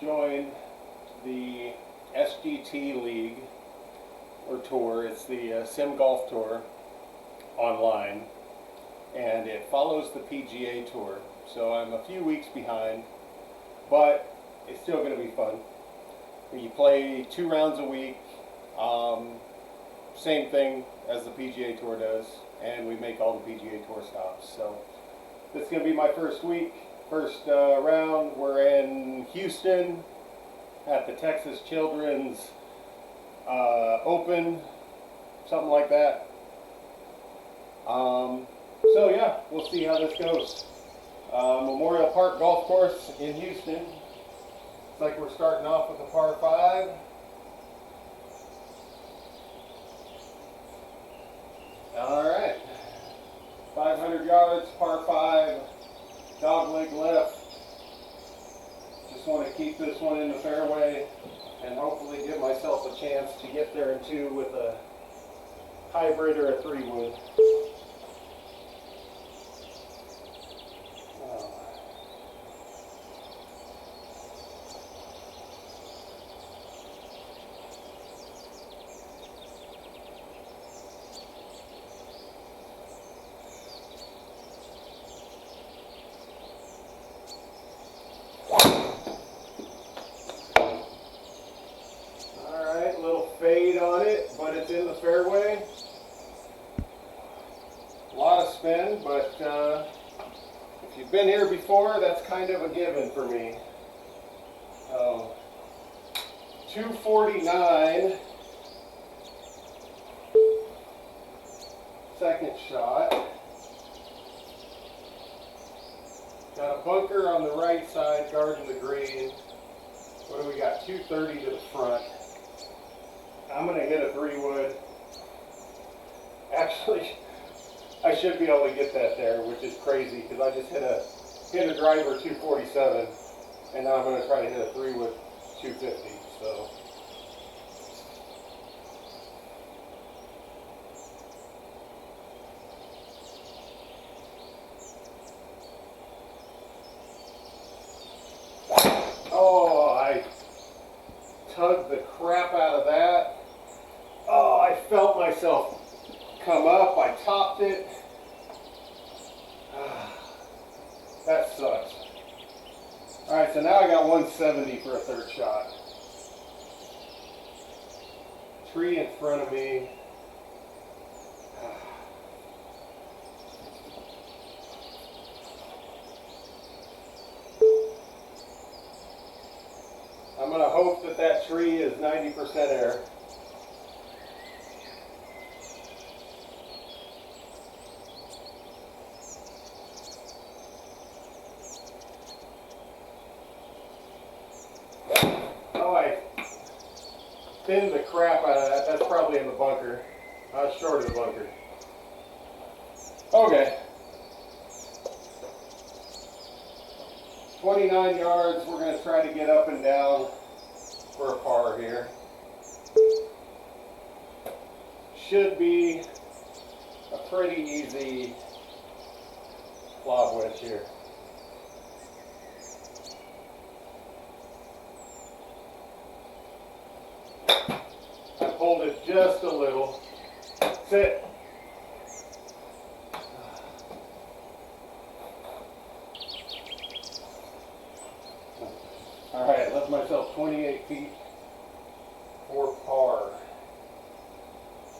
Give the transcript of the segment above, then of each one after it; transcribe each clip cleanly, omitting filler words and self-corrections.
joined the SGT League or tour. It's the Sim Golf Tour online, and it follows the PGA Tour. So I'm a few weeks behind, but it's still going to be fun. You play 2 rounds a week, same thing as the PGA Tour does, and we make all the PGA Tour stops. So this is going to be my first week. First round, we're in Houston at the Texas Children's Open, something like that. So yeah, we'll see how this goes. Memorial Park Golf Course in Houston. Looks like we're starting off with a par 5. Alright, 500 yards, par 5, dog leg left. Just want to keep this one in the fairway and hopefully give myself a chance to get there in 2 with a hybrid or a 3-wood. Fade on it, but it's in the fairway. A lot of spin, but if you've been here before, that's kind of a given for me. 249. Second shot. Got a bunker on the right side guarding the green. What do we got? 230 to the front. I'm going to hit a 3-wood. Actually, I should be able to get that there, which is crazy because I just hit a driver 247, and now I'm going to try to hit a 3-wood 250. So. Oh, I tugged the crap out of that. Oh, I felt myself come up. I topped it. That sucks. Alright, so now I got 170 for a 3rd shot. Tree in front of me. I'm going to hope that that tree is 90% air. Oh, I thinned the crap out of that. That's probably in the bunker. I was short of the bunker. Okay. 29 yards. We're going to try to get up and down for a par here. Should be a pretty easy lob wedge here. I pulled it just a little. That's it. Alright, left myself 28 feet for par.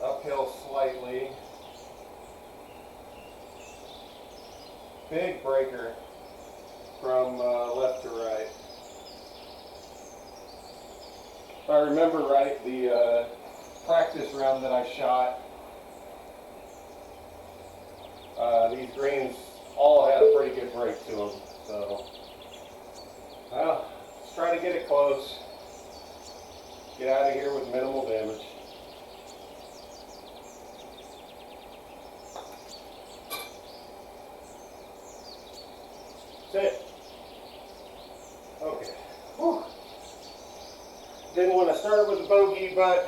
Uphill slightly. Big breaker from left to right. If I remember right, the practice round that I shot, these greens all had a pretty good break to them. So, well, let's try to get it close. Get out of here with minimal damage. That's it. Okay. Whew. Didn't want to start with a bogey, but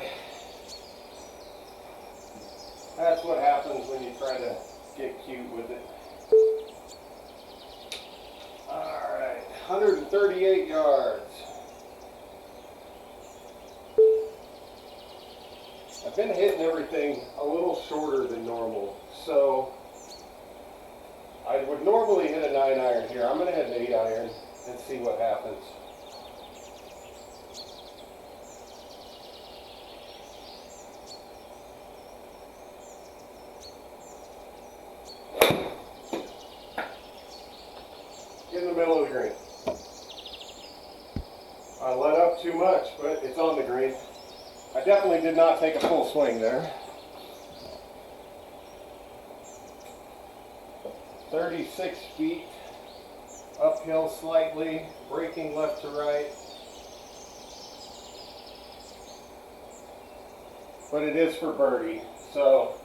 that's what happens when you try to get cute with it. Alright, 138 yards. I've been hitting everything a little shorter than normal, so I would normally hit a 9 iron here. I'm going to hit an 8 iron and see what happens. In the middle of the green. I let up too much, but it's on the green. I definitely did not take a full swing there. 36 feet, uphill slightly, braking left to right. But it is for birdie, so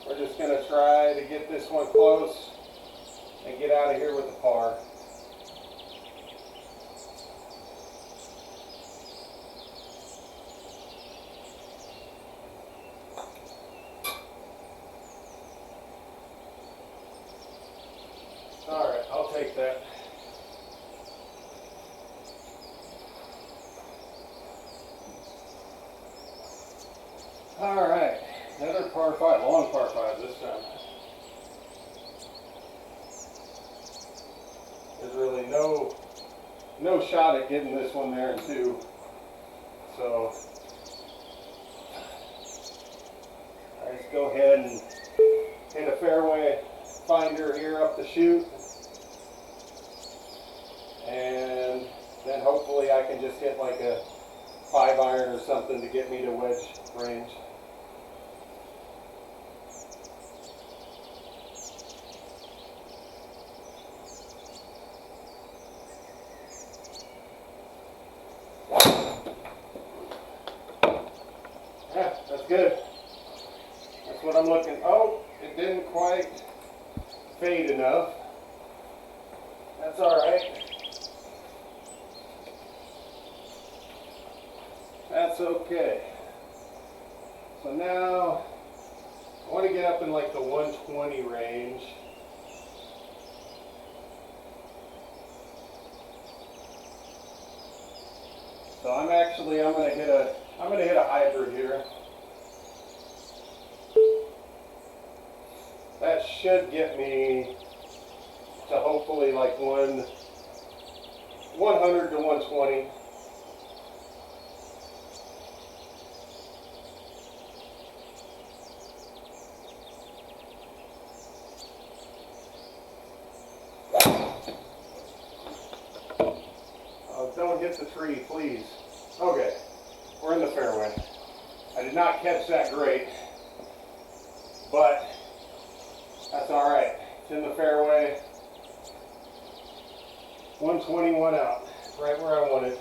we're just going to try to get this one close and get out of here with the par. All right, I'll take that. All right, another par 5, long par 5 this time. There's really no shot at getting this one there in 2. So I just go ahead and hit a fairway finder here up the chute. And then hopefully I can just hit like a 5 iron or something to get me to wedge range. Yeah, that's good. That's what I'm looking. Oh, it didn't quite fade enough. That's all right. That's okay. So now I want to get up in like the 120 range. So I'm going to hit a hybrid here. That should get me to hopefully like 100 to 120. Don't hit the tree, please. Okay, we're in the fairway. I did not catch that great, but that's all right. It's in the fairway. 121 out, right where I wanted.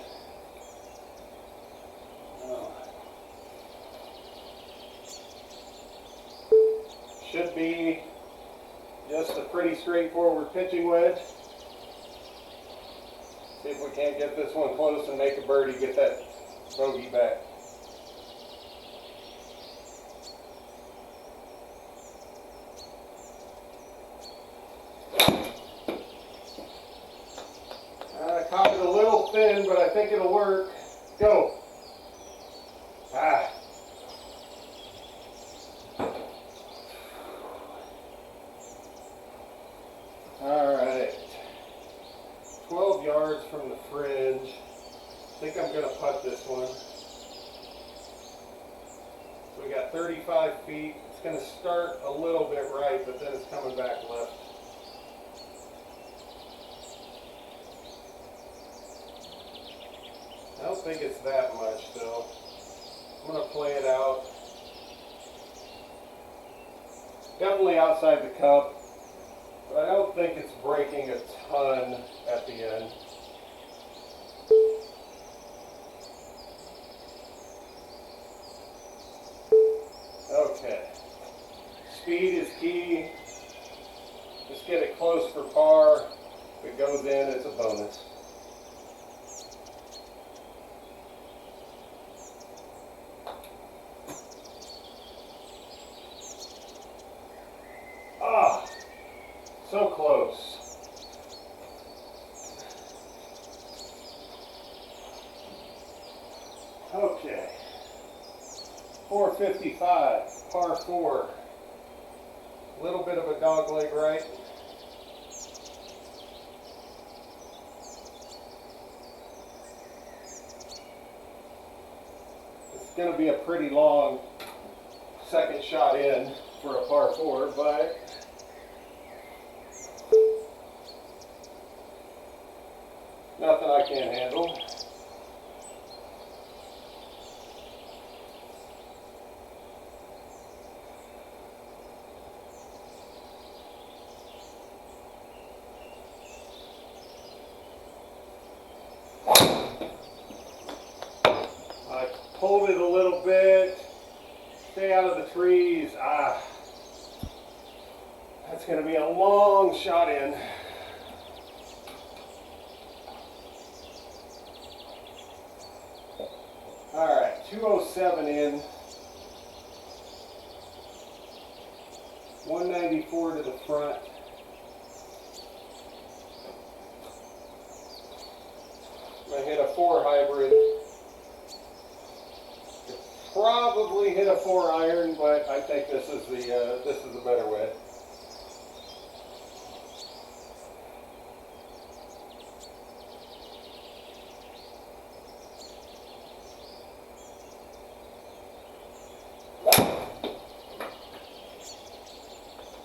Should be just a pretty straightforward pitching wedge. See if we can't get this one close and make a birdie, get that bogey back. I caught it a little thin, but I think it'll work. Go. Ah. All right. 12 yards from the fringe. I think I'm going to putt this one. So we got 35 feet. It's going to start a little bit right, but then it's coming back left. I don't think it's that much though. I'm going to play it out. Definitely outside the cup. But I don't think it's breaking a ton at the end. Okay. Speed is key. Just get it close for par. If it goes in, it's a bonus. Ah! So close. Okay. 455, par 4. A little bit of a dog leg right. It's going to be a pretty long second shot in for a par 4, but nothing I can't handle. I pulled it a little bit. Stay out of the trees. That's going to be a long shot in. Alright, 207 in. 194 to the front. I'm going to hit a 4 hybrid. Probably hit a 4 iron, but I think this is the better way.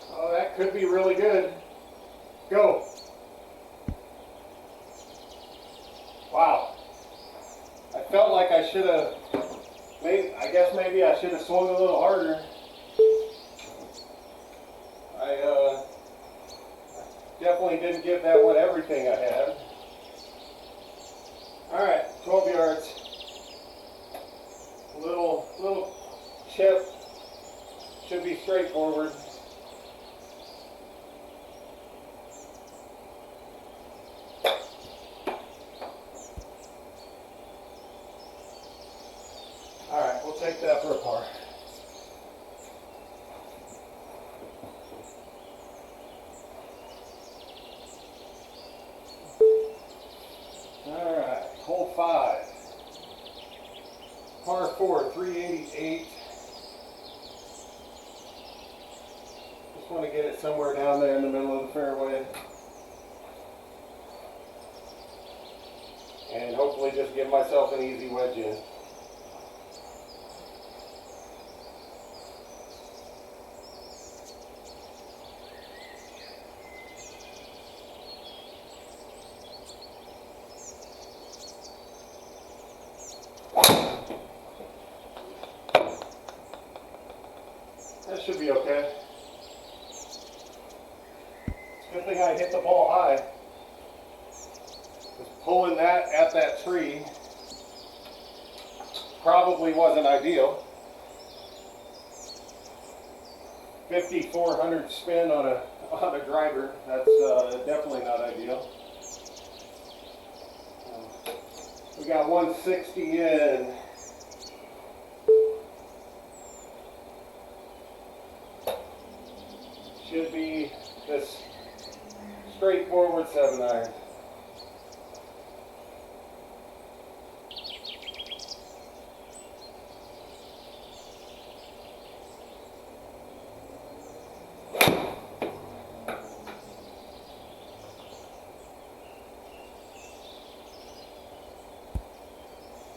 Oh, that could be really good. Go. Wow. I felt like I should have. I guess maybe I should have swung a little harder. I definitely didn't give that one everything I had. Alright, 12 yards. Little chip. Should be straightforward. Alright, we'll take that for a par. Alright, hole 5. Par 4, 388. Just want to get it somewhere down there in the middle of the fairway. And hopefully just give myself an easy wedge in. That should be okay. It's a good thing I hit the ball high. Just pulling that at that tree probably wasn't ideal. 5,400 spin on a driver. That's definitely not ideal. We got 160 in. Should be this straightforward 7 iron.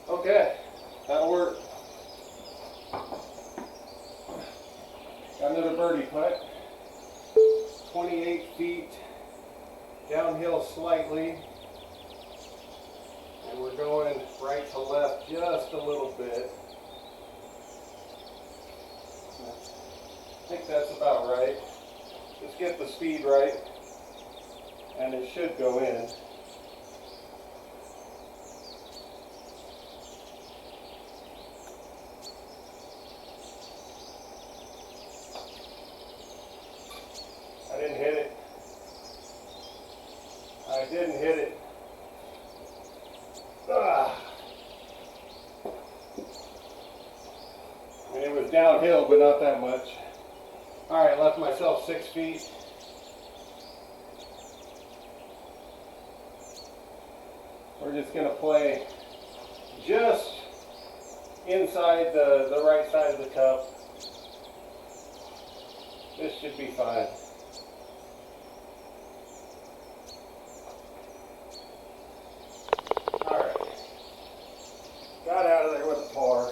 Okay, that'll work. Got another birdie putt. 28 feet, downhill slightly, and we're going right to left just a little bit. I think that's about right. Just get the speed right, and it should go in. I didn't hit it. I didn't hit it. And it was downhill, but not that much. Alright, left myself 6 feet. We're just going to play just inside the right side of the cup. This should be fine. Alright. Got out of there with a par.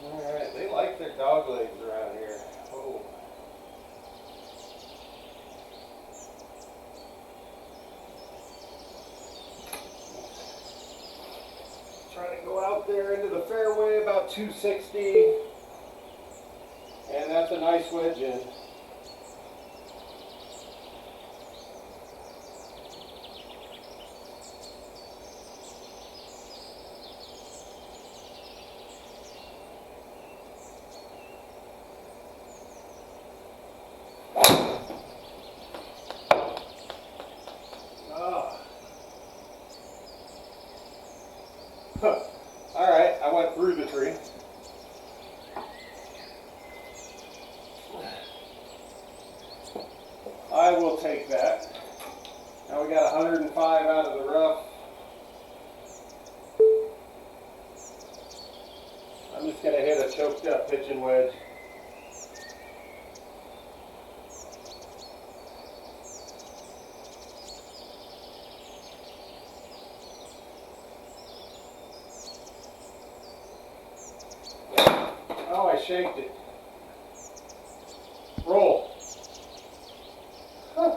Alright, they like their dog legs around here. Oh. Trying to go out there into the fairway about 260. And that's a nice wedge in. Alright, I went through the tree. I will take that. Now we got 105 out of the rough. I'm just going to hit a choked up pitching wedge. Oh, I shaked it. Roll. Huh.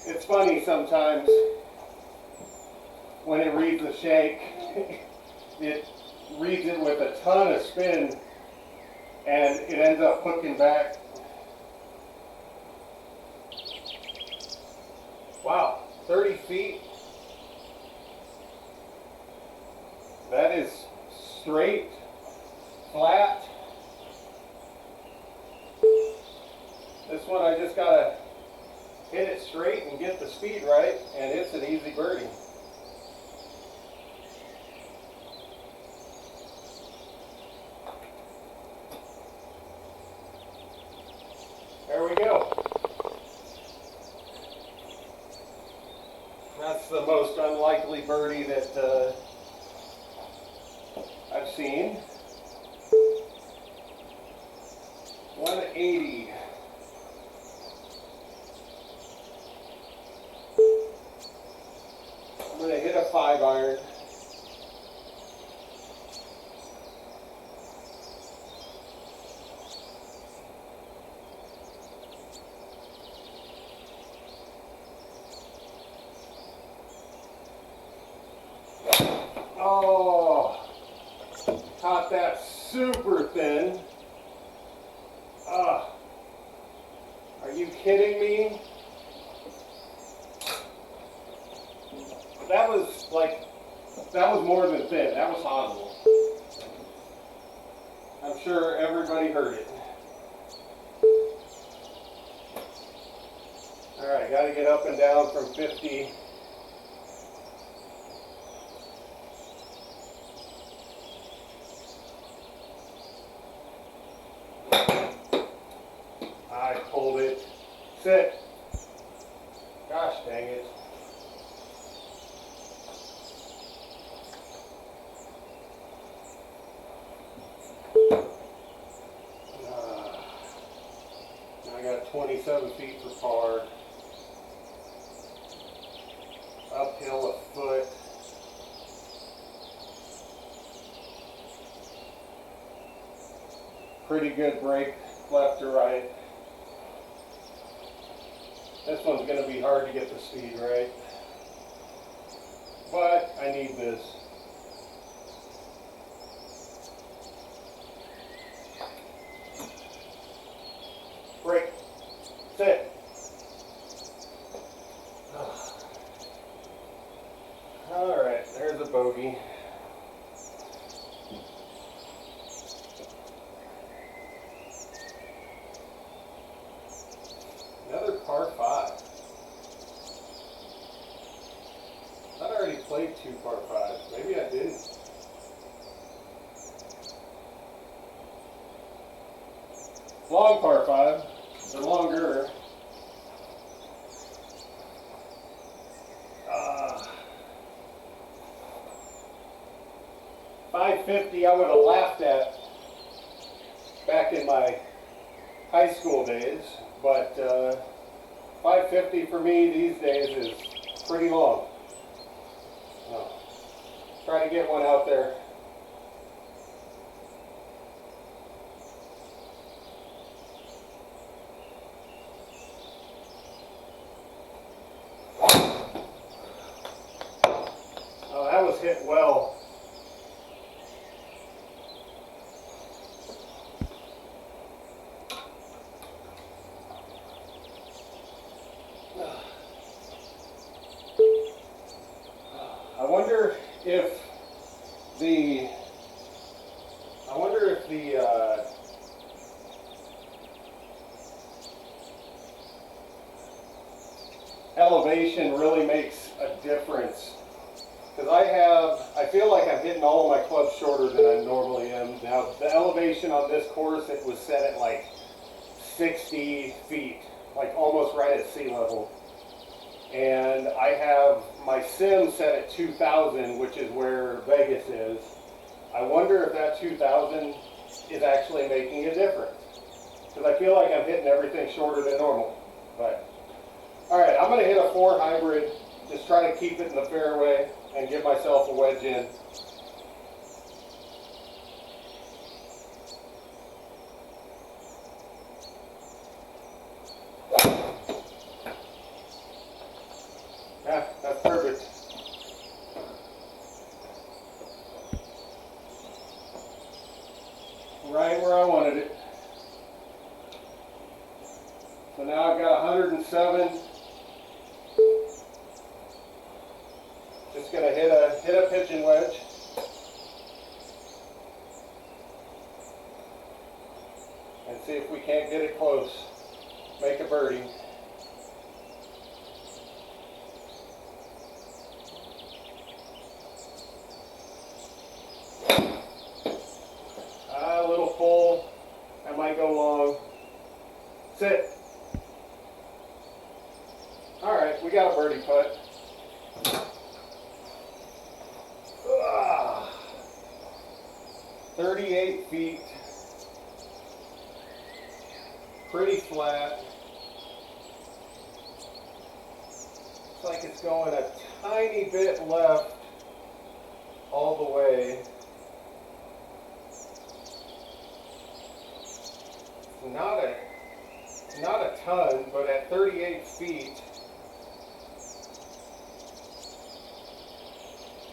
It's funny sometimes when it reads the shake, it reads it with a ton of spin and it ends up hooking back. Wow, 30 feet. That is straight, flat. This one I just gotta hit it straight and get the speed right, and it's an easy birdie. There we go. That's the most unlikely birdie that I've seen. 180. I'm going to hit a 5-iron. Oh, caught that super thin. Ah, are you kidding me? That was more than thin. That was horrible. I'm sure everybody heard it. Alright, got to get up and down from 50. I pulled it. Sit. Gosh dang it. Now I got 27 feet for par. Uphill a foot. Pretty good break left to right. This one's going to be hard to get the speed right. But I need this. Break. Sit. Alright, there's a bogey. Another par 5. I thought I already played 2 par 5s. Maybe I didn't. Long par 5. They're longer. 550 I would have laughed at back in my high school days, but 550 for me these days is pretty long. Try to get one out there. Oh, that was hit well. I wonder if the elevation really makes a difference, because I feel like I'm hitting all of my clubs shorter than I normally am. Now the elevation on this course, it was set at like 60 feet, like almost right at sea level. And I have my sim set at 2,000, which is where Vegas is. I wonder if that 2,000 is actually making a difference, because I feel like I'm hitting everything shorter than normal. But all right, I'm going to hit a 4 hybrid, just try to keep it in the fairway and give myself a wedge in. Yeah, that's perfect. Right where I wanted it. So now I've got 107. Just going to hit a pitching wedge. And see if we can't get it close. Make a birdie. A little full. I might go long. Sit. All right, we got a birdie putt. 38 feet. Pretty flat. Looks like it's going a tiny bit left all the way. Not a ton, but at 38 feet,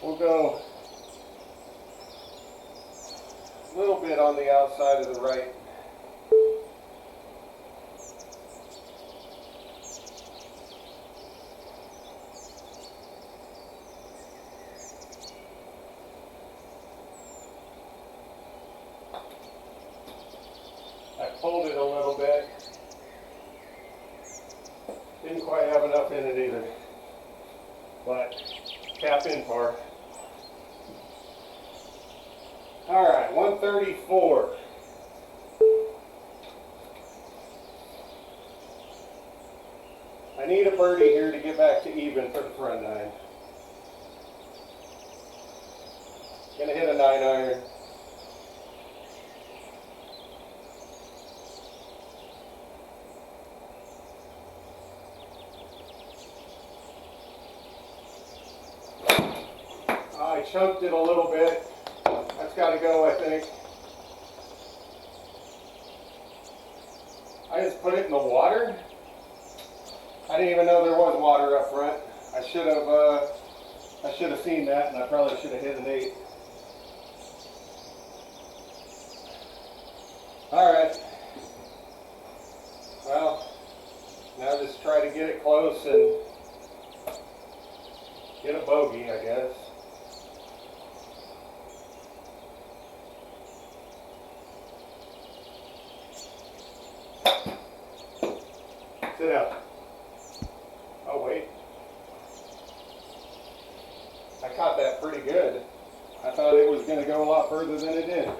we'll go a little bit on the outside of the right. I pulled it a little bit. Didn't quite have enough in it either. But tap in par. All right, 134. I need a birdie here to get back to even for the front nine. Gonna hit a 9-iron. I chunked it a little bit. That's got to go, I think. I just put it in the water. I didn't even know there was water up front. I should have seen that, and I probably should have hit an 8. All right. Well, now just try to get it close and get a bogey, I guess. Sit down. Oh, wait. I caught that pretty good. I thought it was going to go a lot further than it did.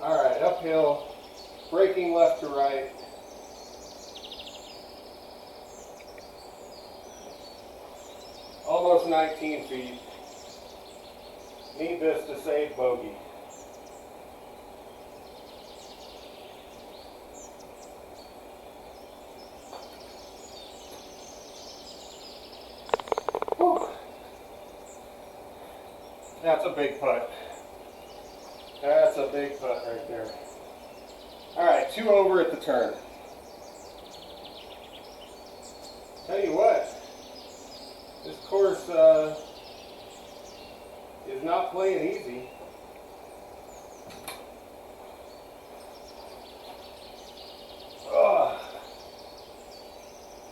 All right, uphill, braking left to right. Almost 19 feet. Need this to save bogey. Whew. That's a big putt. That's a big putt right there. All right, 2 over at the turn. Tell you what, this course is not playing easy. Ugh.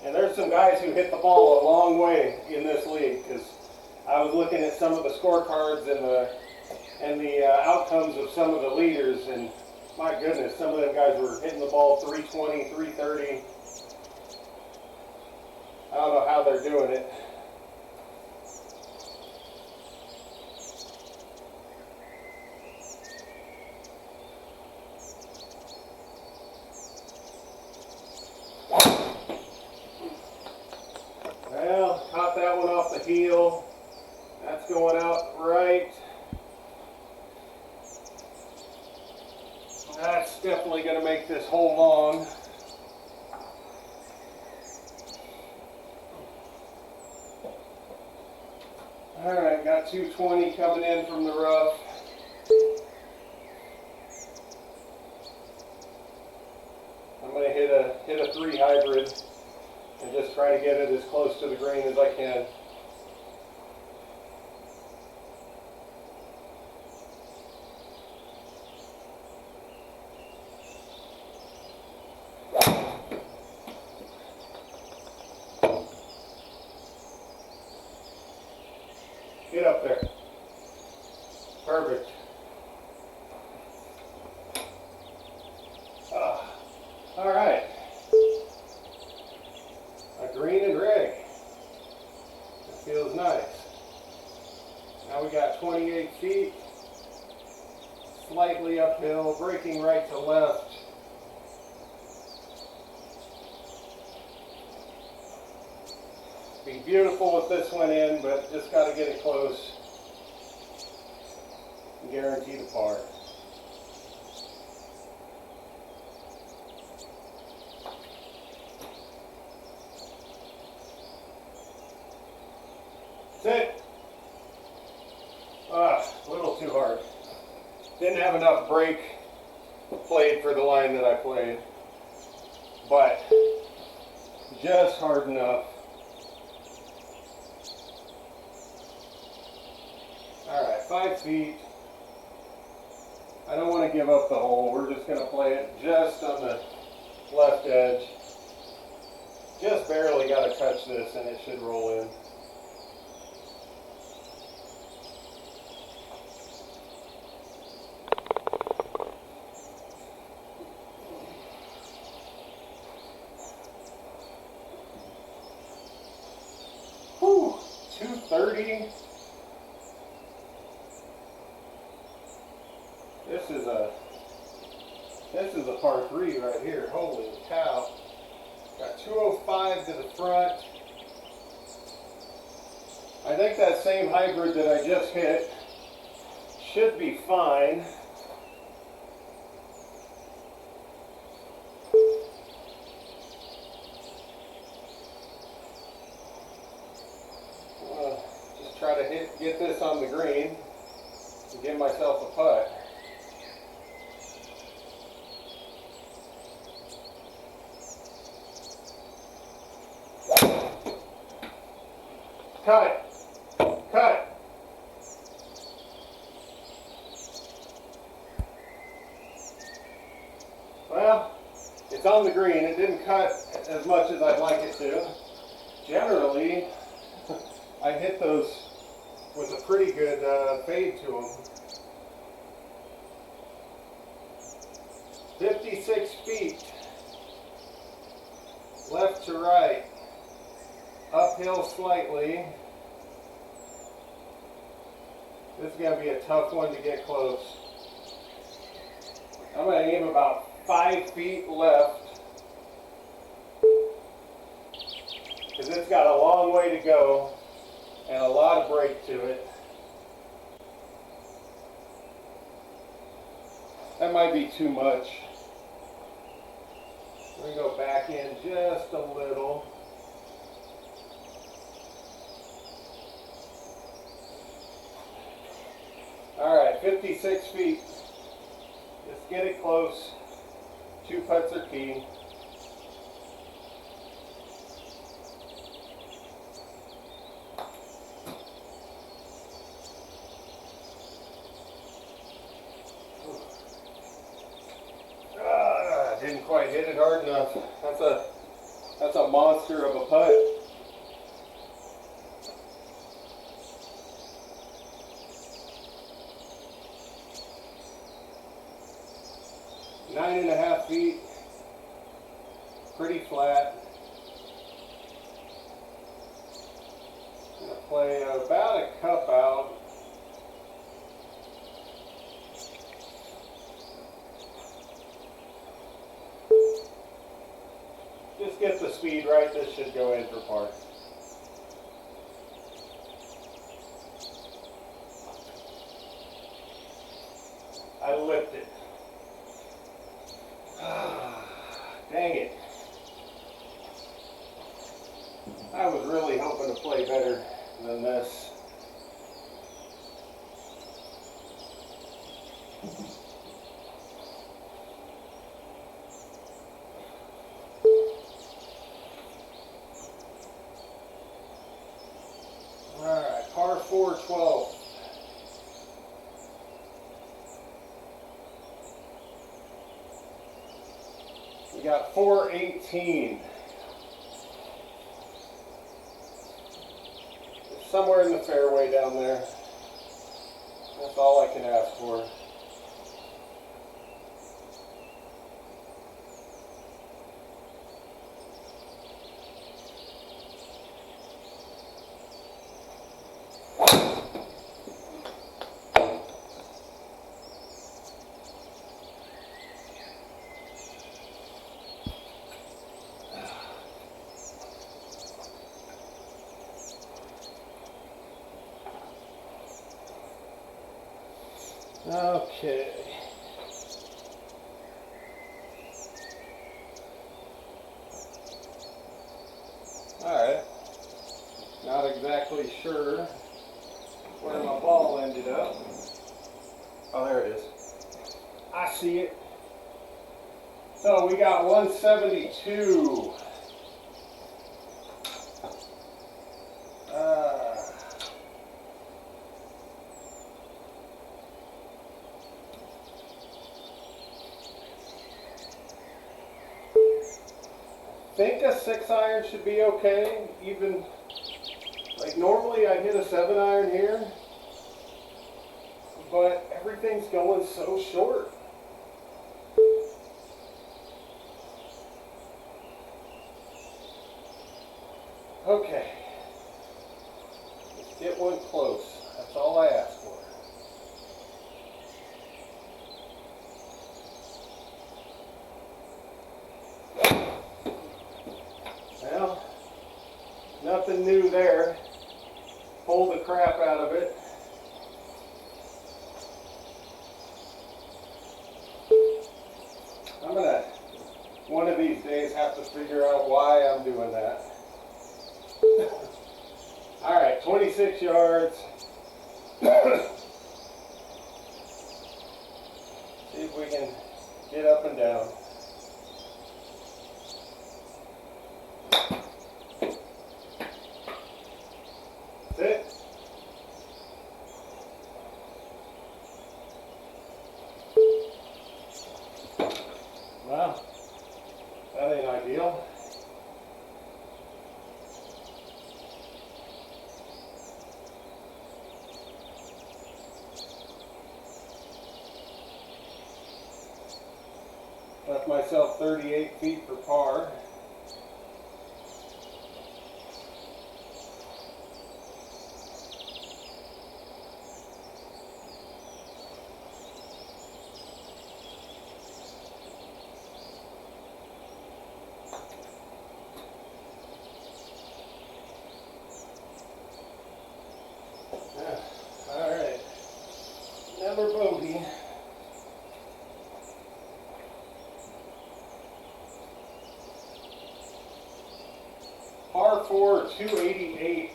And there's some guys who hit the ball a long way in this league, because I was looking at some of the scorecards and the outcomes of some of the leaders, and my goodness, some of them guys were hitting the ball 320, 330. I don't know how they're doing it. Well, caught that one off the heel. That's going out right. That's definitely going to make this hole long. All right, got 220 coming in from the rough. I'm going to hit a 3 hybrid and just try to get it as close to the green as I can. Get up there. Perfect. All right. A green and red. That feels nice. Now we got 28 feet. Slightly uphill, braking right to left. Be beautiful if this went in, but just got to get it close and guarantee the par. Sit. A little too hard. Didn't have enough break played for the line that I played, but just hard enough. All right, 5 feet. I don't want to give up the hole. We're just going to play it just on the left edge. Just barely got to touch this and it should roll in. Whew, 230. This is a par 3 right here. Holy cow. Got 205 to the front. I think that same hybrid that I just hit should be fine. Just try to get this on the green and give myself a putt. Cut. Cut. Well, it's on the green. It didn't cut as much as I'd like it to. Generally, I hit those with a pretty good fade to them. 56 feet. Left to right. Uphill slightly. This is going to be a tough one to get close. I'm going to aim about 5 feet left, because it's got a long way to go, and a lot of brake to it. That might be too much. We're going to go back in just a little. Alright, 56 feet. Just get it close. 2 putts are key. Didn't quite hit it hard enough. That's a monster of a putt. Nine and a half feet. Pretty flat. I'm gonna play about a cup out. Just get the speed right, this should go in for par. I lipped it. Dang it. I was really hoping to play better than this. Alright, par 4, 12. We got 418. It's somewhere in the fairway down there. That's all I can ask for. Okay. Alright. Not exactly sure where my ball ended up. Oh, there it is. I see it. So we got 172. I think a 6-iron should be okay. Even like normally I hit a 7-iron here, but everything's going so short. Okay, let's get one close. That's all I ask for. Well, nothing new there. Pull the crap out of it. I'm gonna, one of these days, have to figure out why I'm doing that. Alright, 26 yards. See if we can get up and down. That's it. Wow, that ain't ideal. Left myself 38 feet for par. 4, 288.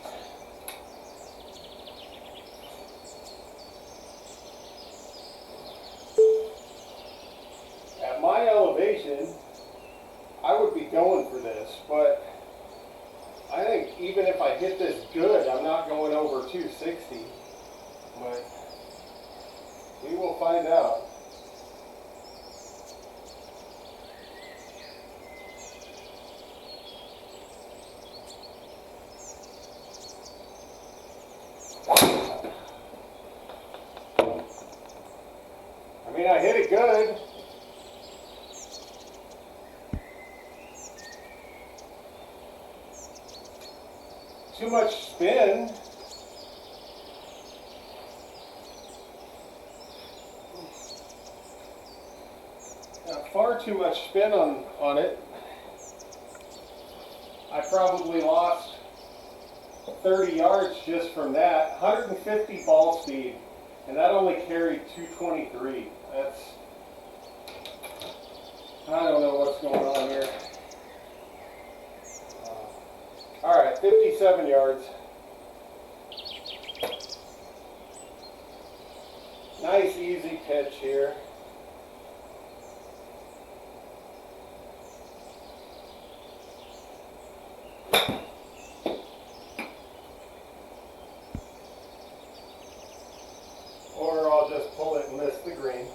At my elevation, I would be going for this, but I think even if I hit this good, I'm not going over 260. But we will find out. I mean, I hit it good. Too much spin. Far too much spin on it. I probably lost 30 yards just from that. 150 ball speed, and that only carried 223. That's, I don't know what's going on here. All right, 57 yards. Nice easy pitch here. Or I'll just pull it and miss the green.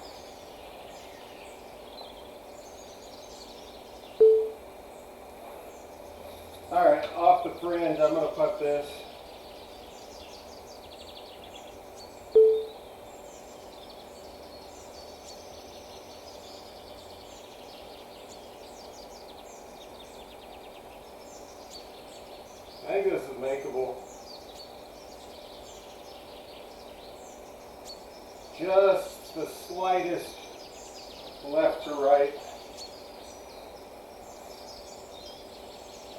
All right, off the fringe, I'm going to put this. I think this is makeable. Just the slightest left to right.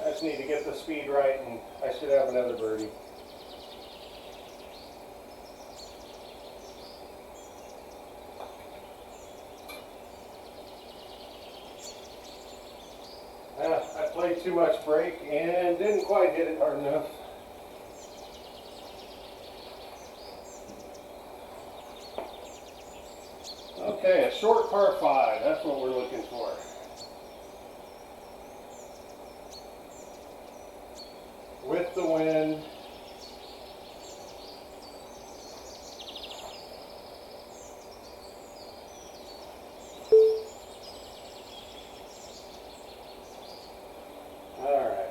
I just need to get the speed right and I should have another birdie. I played too much break and didn't quite hit it hard enough. Okay, a short par 5, that's what we're looking for. With the wind. All right.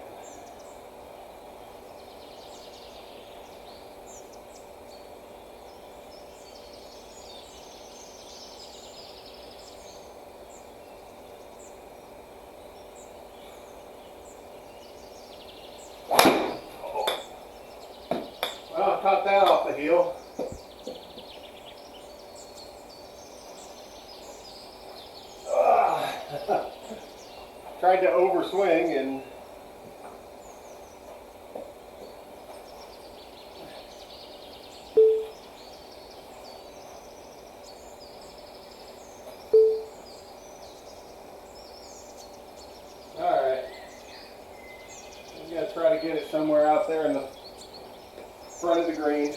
Well, I caught that off the heel. Tried to overswing and all right. I'm gonna try to get it somewhere out there in the front of the green.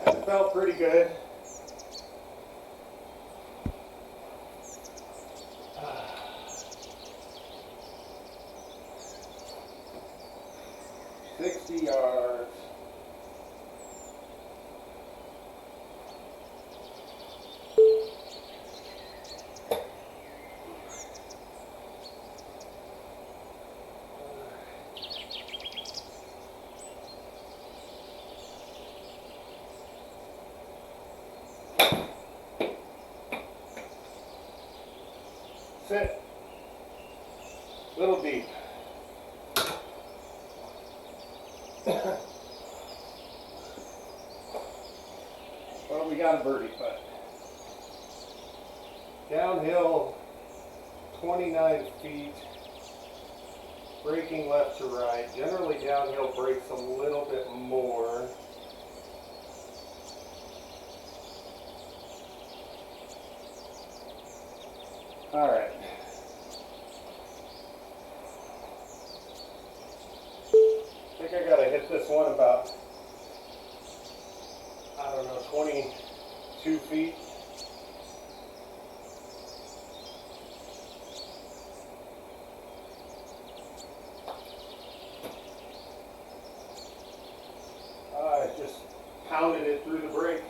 That felt pretty good. $60. Sit. Little deep. Well, we got a birdie putt. Downhill 29 feet, braking left to right. Generally downhill brakes a little bit more. All right. I think I gotta hit this one about, I don't know, 22 feet. I just pounded it through the brake.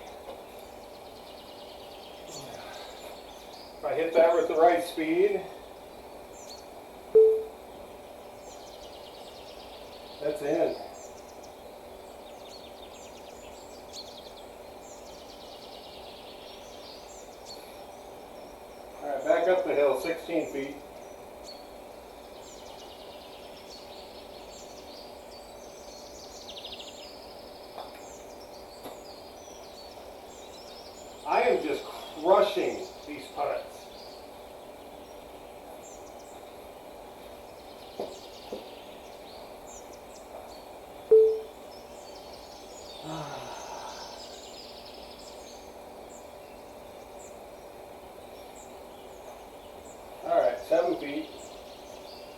If I hit that with the right speed, that's in. All right, back up the hill, 16 feet. I am just crushing these putts. All right, 7 feet.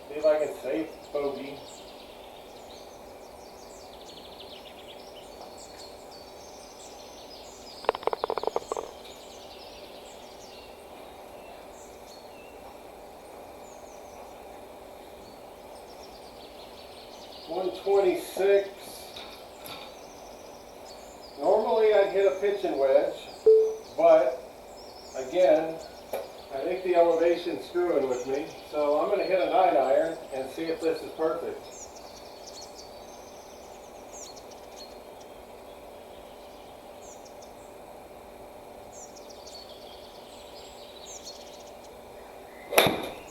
See if I can save bogey. .126. Normally I'd hit a pitching wedge, but again, I think the elevation's screwing with me, so I'm going to hit a 9-iron and see if this is perfect.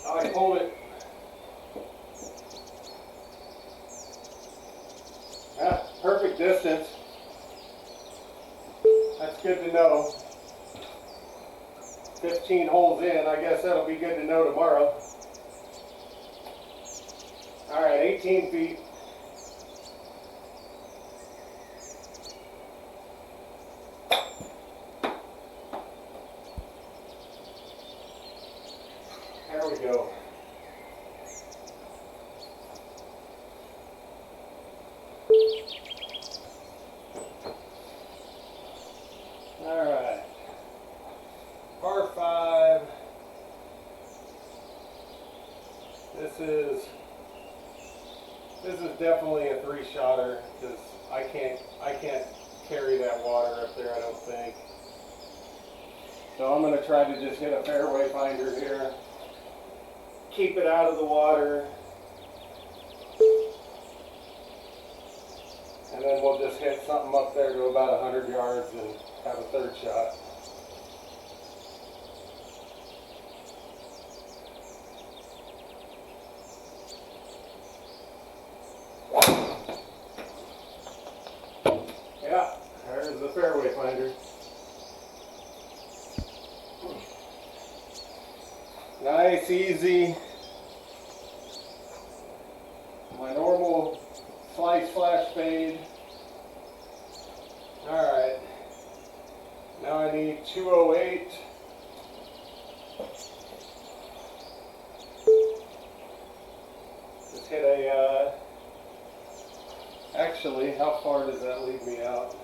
I pulled it. Perfect distance. That's good to know. 15 holes in, I guess that'll be good to know tomorrow. All right, 18 feet. There we go. All right. Par 5. This is definitely a 3-shotter because I can't carry that water up there, I don't think. So I'm going to try to just hit a fairway finder here. Keep it out of the water. And then we'll just hit something up there to about 100 yards and have a third shot. Yeah, there's the fairway finder. Nice, easy. My normal slice slash fade. Alright. Now I need 208. Just hit a, actually, how far does that leave me out?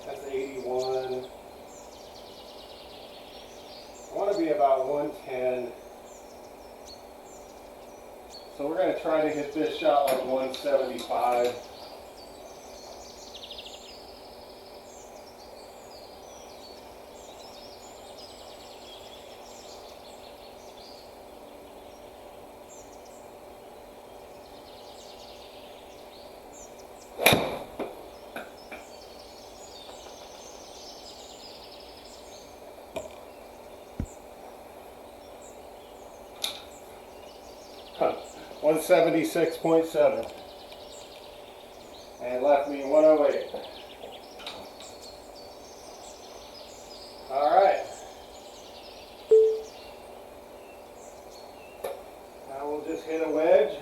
That's 81. I want to be about 110. So we're going to try to hit this shot like 175. Huh. 176.7 and left me 108. All right. I will just hit a wedge.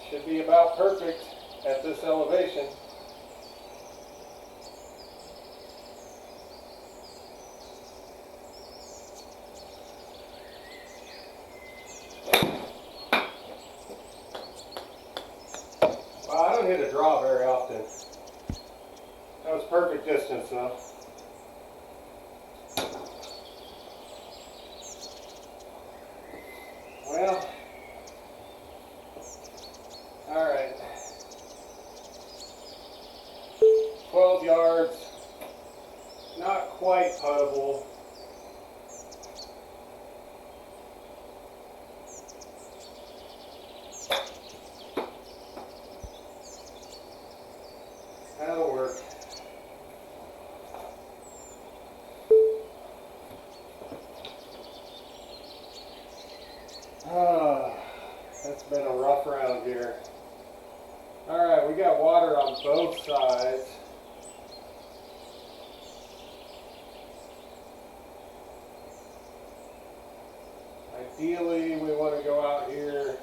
Should be about perfect at this elevation. Well, I don't hit a draw very often. That was perfect distance though. Well, all right. 12 yards, not quite puttable. That'll work. That's been a rough round here. Alright, we got water on both sides. Ideally, we want to go out here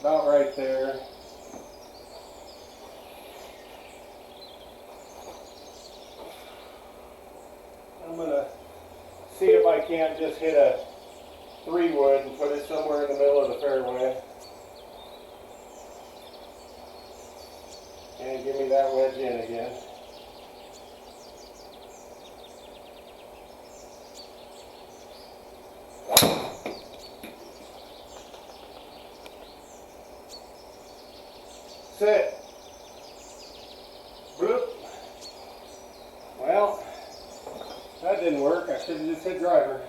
about right there. I'm going to see if I can't just hit a 3-wood and put it somewhere in the middle of the fairway. And give me that wedge in again. Sit. Bloop. Well, that didn't work. I should have just hit driver.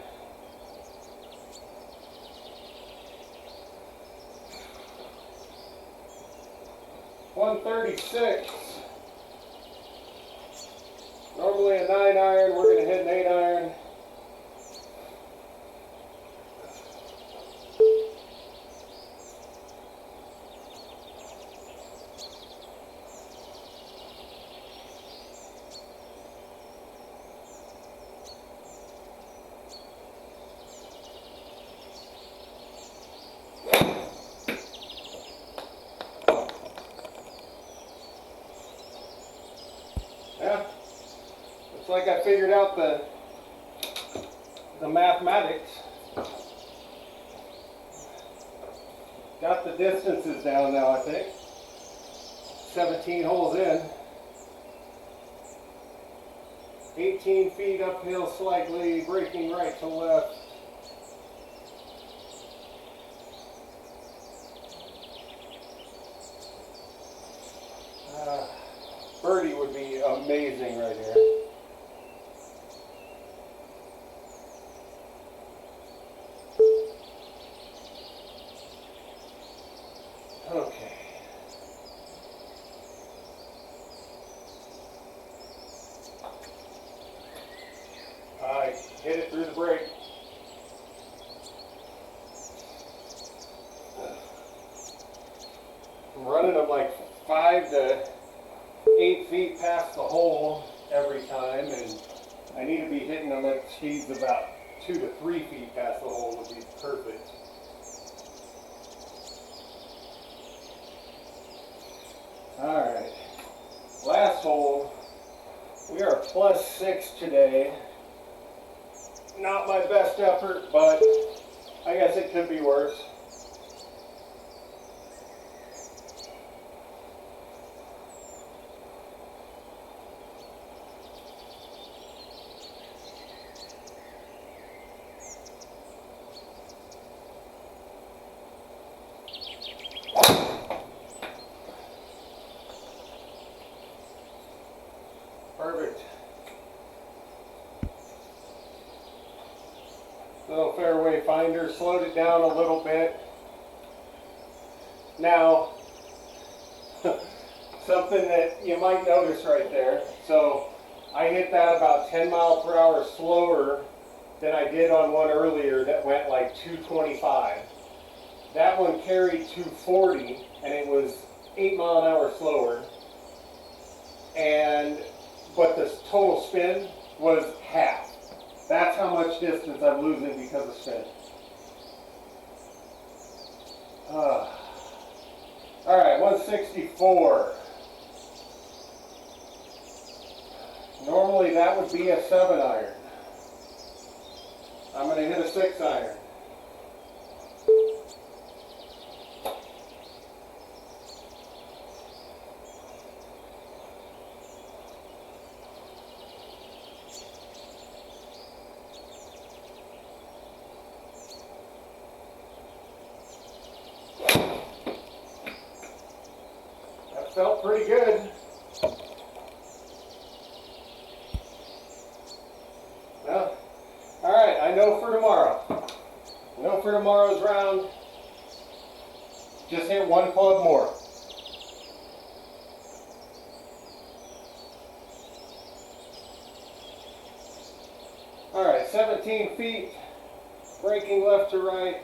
.136. Normally a 9-iron. We're going to hit an 8-iron. Yeah, looks like I figured out the mathematics. Got the distances down now, I think. 17 holes in. 18 feet uphill slightly, braking right to left. Birdie would be amazing right here. Okay. I hit it through the brake. I'm running them like 5 to 8 feet past the hole every time, and I need to be hitting them at speeds about 2 to 3 feet past the hole would be perfect. Alright, last hole. We are +6 today. Not my best effort, but I guess it could be worse. Perfect. Little fairway finder, slowed it down a little bit. Now, something that you might notice right there. So I hit that about 10 miles per hour slower than I did on one earlier that went like 225. That one carried 240 and it was 8 mile an hour slower. But the total spin was half. That's how much distance I'm losing because of spin. Alright, 164. Normally that would be a 7 iron. I'm going to hit a 6 iron. That felt pretty good. Well, alright, I know for tomorrow. I know for tomorrow's round, just hit one club more. Alright, 17 feet, breaking left to right.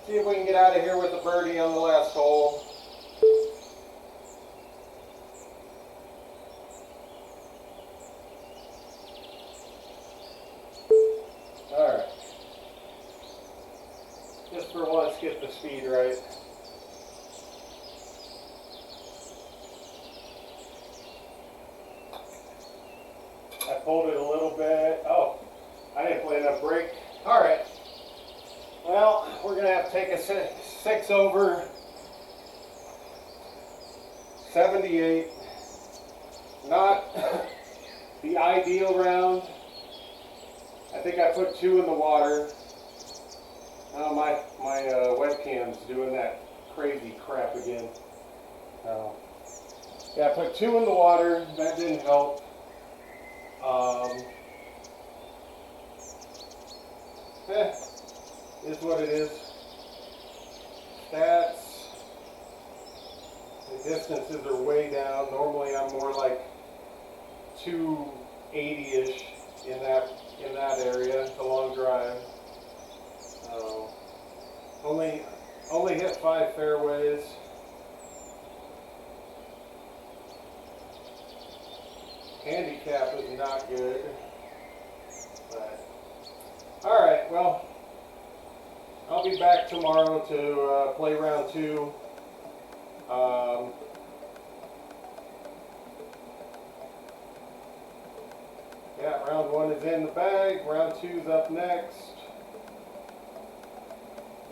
See if we can get out of here with a birdie on the last hole. Alright. Just for once, get the speed right. I pulled it a little bit. Oh, I didn't play enough break. Alright. Well, we're going to have to take a 6 over 78. Not the ideal round. I think I put 2 in the water. Oh, my webcam's doing that crazy crap again. Oh. Yeah, I put 2 in the water. That didn't help. Is what it is. Stats. The distances are way down. Normally I'm more like 280-ish in that area. It's a long drive. Only hit 5 fairways. Handicap is not good. But alright, well, I'll be back tomorrow to play round 2. Yeah, round 1 is in the bag. Round 2 is up next.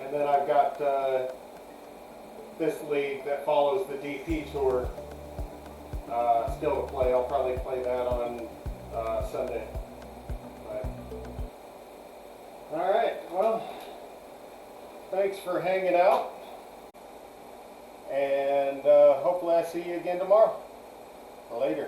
And then I've got this league that follows the DP Tour still to play. I'll probably play that on Sunday. Alright, well, thanks for hanging out. And hopefully I see you again tomorrow. Later.